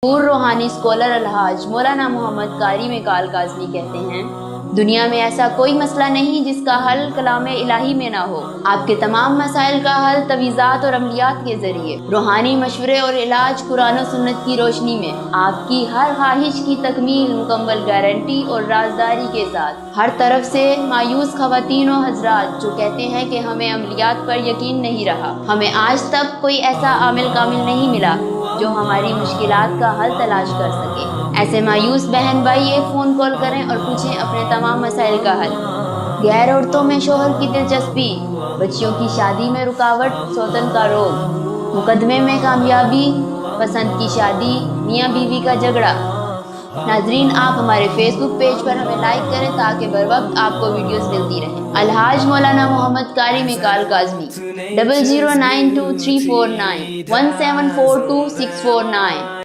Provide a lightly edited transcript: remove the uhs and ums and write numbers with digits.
पूर्व रूहानी स्कॉलर अलहाज मौलाना मोहम्मद कारी मिकाल काज़मी कहते हैं, दुनिया में ऐसा कोई मसला नहीं जिसका हल कलाम इलाही में ना हो। आपके तमाम मसाइल का हल तवीज़ात और अमलियात के जरिए रूहानी मशवरे और इलाज कुरान और सुन्नत की रोशनी में आपकी हर ख्वाहिश की तकमील मुकम्मल गारंटी और राजदारी के साथ। हर तरफ से मायूस खवातीन और हजरात जो कहते हैं कि हमें अमलियात पर यकीन नहीं रहा, हमें आज तक कोई ऐसा आमिल कामिल नहीं मिला जो हमारी मुश्किलात का हल तलाश कर सके। ऐसे मायूस बहन भाई एक फ़ोन कॉल करें और पूछें अपने तमाम मसाइल का हल। गैर औरतों में शोहर की दिलचस्पी, बच्चियों की शादी में रुकावट, सौतन का रोग, मुकदमे में कामयाबी, पसंद की शादी, मियाँ बीवी का झगड़ा। नाजरीन, आप हमारे फेसबुक पेज पर हमें लाइक करें ताकि बर वक्त आपको वीडियोस मिलती रहें। अलहाज मौलाना मोहम्मद कारी मिकाल काज़मी 00923491742649।